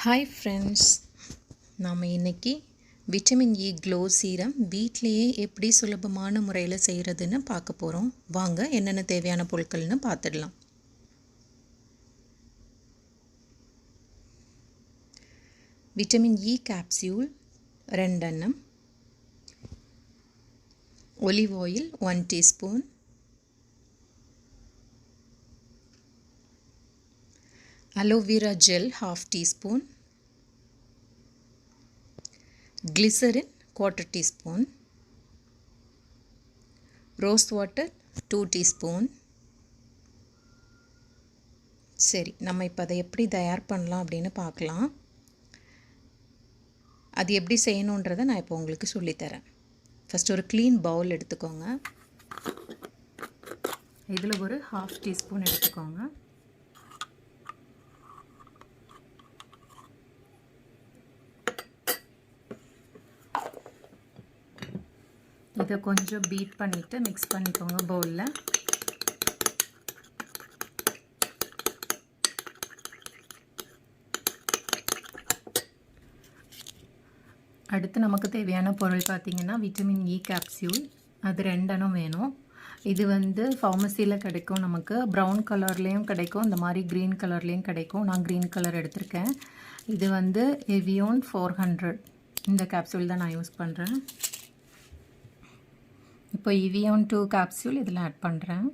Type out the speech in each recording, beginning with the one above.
Hi friends, நாம் இன்றைக்கி vitamin E glow serum வீட்டிலையே எப்படி சுலபமான முறையில் செய்கிறதுன்னு பார்க்க போகிறோம். வாங்க என்னென்ன தேவையான பொருட்கள்னு பார்த்துடலாம். விட்டமின் இ capsule 2 எண்ணம், olive oil 1 teaspoon, Aloe vera gel 1/2 teaspoon, Glycerine 1/4 teaspoon, rose water 2 teaspoon. சரி, நம்ம இப்போ அதை எப்படி தயார் பண்ணலாம் அப்படின்னு பார்க்கலாம். அது எப்படி செய்யணுன்றதை நான் இப்போ உங்களுக்கு சொல்லித்தரேன். ஃபஸ்ட் ஒரு க்ளீன் பவுல் எடுத்துக்கோங்க. இதில் ஒரு 1/2 டீஸ்பூன் எடுத்துக்கோங்க. இதை கொஞ்சம் பீட் பண்ணிவிட்டு மிக்ஸ் பண்ணிக்கோங்க பவுலில். அடுத்து நமக்கு தேவையான பொருள் பார்த்திங்கன்னா விட்டமின் இ கேப்சியூல், அது 2 எண்ணம் வேணும். இது ஃபார்மசியில் கிடைக்கும், நமக்கு ப்ரௌன் கலர்லேயும் கிடைக்கும், இந்த மாதிரி க்ரீன் கலர்லேயும் கிடைக்கும். நான் க்ரீன் கலர் எடுத்திருக்கேன். இது எவியோன் 400 இந்த கேப்சூல் தான் நான் யூஸ் பண்ணுறேன். இப்போ இவியோன் 2 கேப்சூல் இதில் ஆட் பண்ணுறேன்.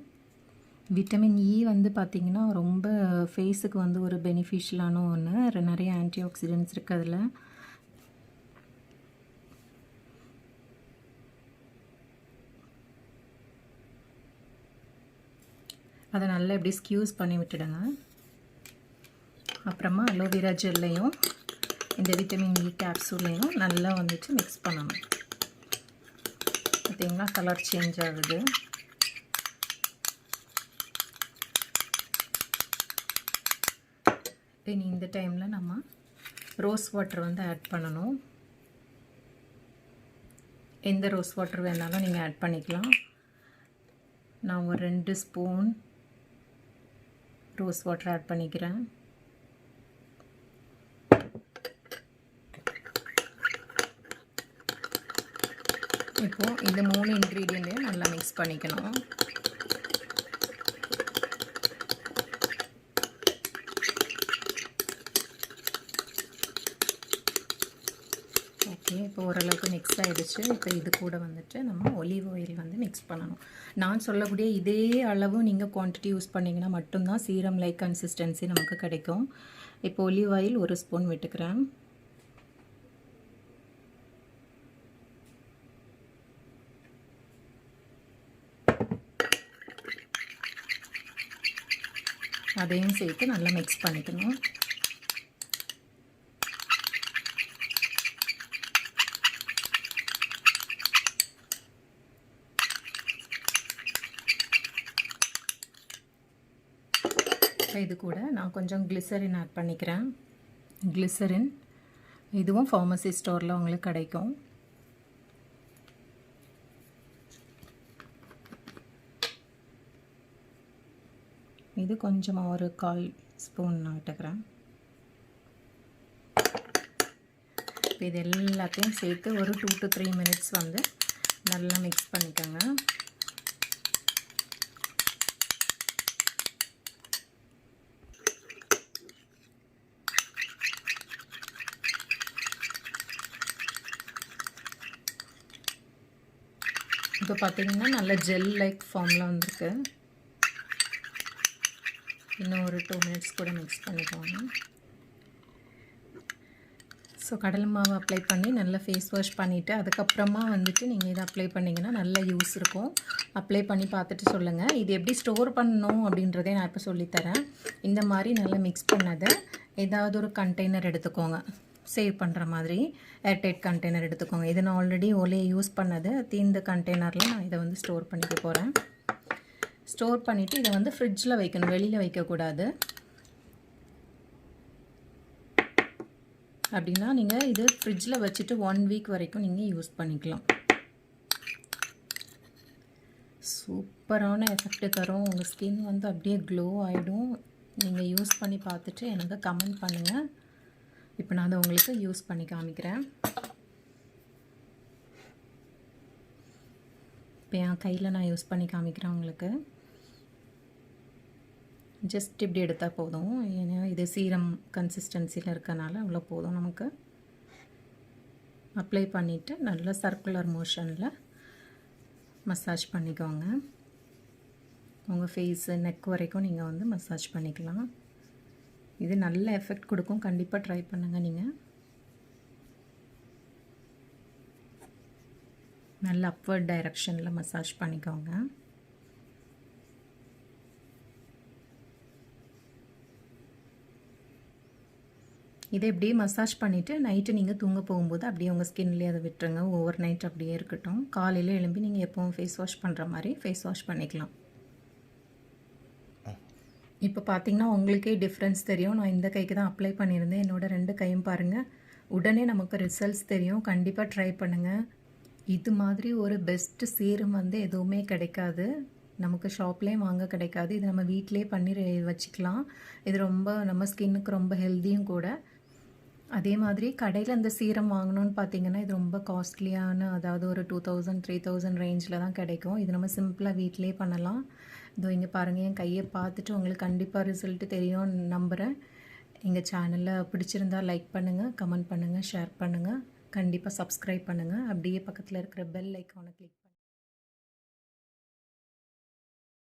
விட்டமின் இ பார்த்திங்கன்னா ரொம்ப ஃபேஸுக்கு ஒரு பெனிஃபிஷியலான ஒன்று. நிறைய ஆன்டி ஆக்சிடென்ட்ஸ் இருக்குது அதில். அதை நல்லா இப்படி ஸ்க்யூஸ் பண்ணி விட்டுடுங்க. அப்புறமா அலோவேரா ஜெல்லையும் இந்த விட்டமின் இ கேப்சூலையும் நல்லா மிக்ஸ் பண்ணணும். பார்த்தீங்கன்னா கலர் சேஞ்ச் ஆகுது. தென் இந்த டைமில் நம்ம ரோஸ் வாட்டர் ஆட் பண்ணணும். எந்த ரோஸ் வாட்டர் வேணாலும் நீங்கள் ஆட் பண்ணிக்கலாம். நான் ஒரு 2 ஸ்பூன் ரோஸ் வாட்டர் ஆட் பண்ணிக்கிறேன். இப்போது இந்த 3 இன்க்ரீடியண்ட்டையும் நல்லா மிக்ஸ் பண்ணிக்கணும். ஓகே, இப்போ ஓரளவுக்கு மிக்ஸ் ஆகிடுச்சு. இப்போ இது கூட நம்ம ஒலிவ் ஆயில் மிக்ஸ் பண்ணணும். நான் சொல்லக்கூடிய இதே அளவு நீங்கள் குவான்டிட்டி யூஸ் பண்ணிங்கன்னா மட்டும்தான் சீரம் லைக் கன்சிஸ்டன்சி நமக்கு கிடைக்கும். இப்போ ஒலிவ் ஆயில் 1 ஸ்பூன் விட்டுக்கிறேன். அதையும் சேர்த்து நல்லா மிக்ஸ் பண்ணிக்கணும். இது கூட நான் கொஞ்சம் கிளிசரின் ஆட் பண்ணிக்கிறேன். கிளிசரின் இதுவும் ஃபார்மசி ஸ்டோரில் உங்களுக்கு கிடைக்கும். இது கொஞ்சமாக ஒரு 1/4 ஸ்பூன் நான் விட்டுக்கிறேன். இப்போ இது எல்லாத்தையும் சேர்த்து ஒரு 2 to 3 மினிட்ஸ் நல்லா மிக்ஸ் பண்ணிக்கோங்க. இப்போ பார்த்தீங்கன்னா நல்ல ஜெல் லைக் ஃபார்மில் வந்திருக்கு. இன்னும் ஒரு 2 மினிட்ஸ் கூட மிக்ஸ் பண்ணிக்கோங்க. ஸோ கடலை மாவு அப்ளை பண்ணி நல்லா ஃபேஸ் வாஷ் பண்ணிவிட்டு அதுக்கப்புறமா நீங்கள் இதை அப்ளை பண்ணிங்கன்னா நல்ல யூஸ் இருக்கும். அப்ளை பண்ணி பார்த்துட்டு சொல்லுங்கள். இது எப்படி ஸ்டோர் பண்ணணும் அப்படின்றதே நான் இப்போ சொல்லித்தரேன். இந்த மாதிரி நல்லா மிக்ஸ் பண்ணதை ஏதாவது ஒரு கண்டெய்னர் எடுத்துக்கோங்க, சேவ் பண்ணுற மாதிரி ஏர்டைட் கண்டெய்னர் எடுத்துக்கோங்க. இது நான் ஆல்ரெடி ஒலையை யூஸ் பண்ணது தீர்ந்த கண்டெய்னரில் நான் இதை ஸ்டோர் பண்ணிக்க போகிறேன். ஸ்டோர் பண்ணிவிட்டு இதை ஃப்ரிட்ஜில் வைக்கணும், வெளியில் வைக்கக்கூடாது. அப்படின்னா நீங்கள் இது ஃப்ரிட்ஜில் வச்சுட்டு 1 வீக் வரைக்கும் நீங்கள் யூஸ் பண்ணிக்கலாம். சூப்பரான எஃபெக்ட் தரும். உங்கள் ஸ்கின் அப்படியே க்ளோ ஆகிடும். நீங்கள் யூஸ் பண்ணி பார்த்துட்டு எனக்கு கமெண்ட் பண்ணுங்கள். இப்போ நான் அதை உங்களுக்கு யூஸ் பண்ணி காமிக்கிறேன். இப்போ என் கையில் நான் யூஸ் பண்ணி காமிக்கிறேன் உங்களுக்கு. ஜஸ்ட் இப்படி எடுத்தால் போதும். ஏன்னா இது சீரம் கன்சிஸ்டன்சியில் இருக்கனால அவ்வளோ போதும் நமக்கு. அப்ளை பண்ணிவிட்டு நல்லா சர்க்குலர் மோஷனில் மசாஜ் பண்ணிக்கோங்க. உங்கள் ஃபேஸு நெக் வரைக்கும் நீங்கள் வந்து மசாஜ் பண்ணிக்கலாம். இது நல்ல எஃபெக்ட் கொடுக்கும். கண்டிப்பாக ட்ரை பண்ணுங்கள் நீங்கள். நல்ல அப்வர்ட் டைரக்ஷனில் மசாஜ் பண்ணிக்கோங்க. இதை இப்படியே மசாஜ் பண்ணிவிட்டு நைட்டு நீங்கள் தூங்க போகும்போது அப்படியே உங்கள் ஸ்கின்லேயே அதை விட்டுருங்க. ஓவர் நைட் அப்படியே இருக்கட்டும். காலையில் எழும்பி நீங்கள் எப்போவும் ஃபேஸ் வாஷ் பண்ணுற மாதிரி ஃபேஸ் வாஷ் பண்ணிக்கலாம். இப்போ பார்த்தீங்கன்னா உங்களுக்கே டிஃப்ரென்ஸ் தெரியும். நான் இந்த கைக்கு தான் அப்ளை பண்ணியிருந்தேன். என்னோடய 2 கையும் பாருங்கள். உடனே நமக்கு ரிசல்ட்ஸ் தெரியும். கண்டிப்பாக ட்ரை பண்ணுங்கள். இது மாதிரி ஒரு பெஸ்ட்டு சீரம் வந்து எதுவுமே கிடைக்காது. நமக்கு ஷாப்லேயும் வாங்க கிடைக்காது. இது நம்ம வீட்டிலே பண்ணி வச்சுக்கலாம். இது ரொம்ப நம்ம ஸ்கின்னுக்கு ரொம்ப ஹெல்த்தியும் கூட. அதே மாதிரி கடையில் அந்த சீரம் வாங்கணும்னு பார்த்தீங்கன்னா இது ரொம்ப காஸ்ட்லியான, அதாவது ஒரு 2000 3000 ரேஞ்சில் தான் கிடைக்கும். இது நம்ம சிம்பிளாக வீட்டிலே பண்ணலாம். இதோ இங்கே பாருங்கள், என் கையை பார்த்துட்டு உங்களுக்கு கண்டிப்பாக ரிசல்ட்டு தெரியும்னு நம்புகிறேன். எங்கள் சேனலில் பிடிச்சிருந்தால் லைக் பண்ணுங்கள், கமெண்ட் பண்ணுங்கள், ஷேர் பண்ணுங்கள். கண்டிப்பாக சப்ஸ்கிரைப் பண்ணுங்கள். அப்படியே பக்கத்தில் இருக்கிற பெல் ஐக்கானை கிளிக்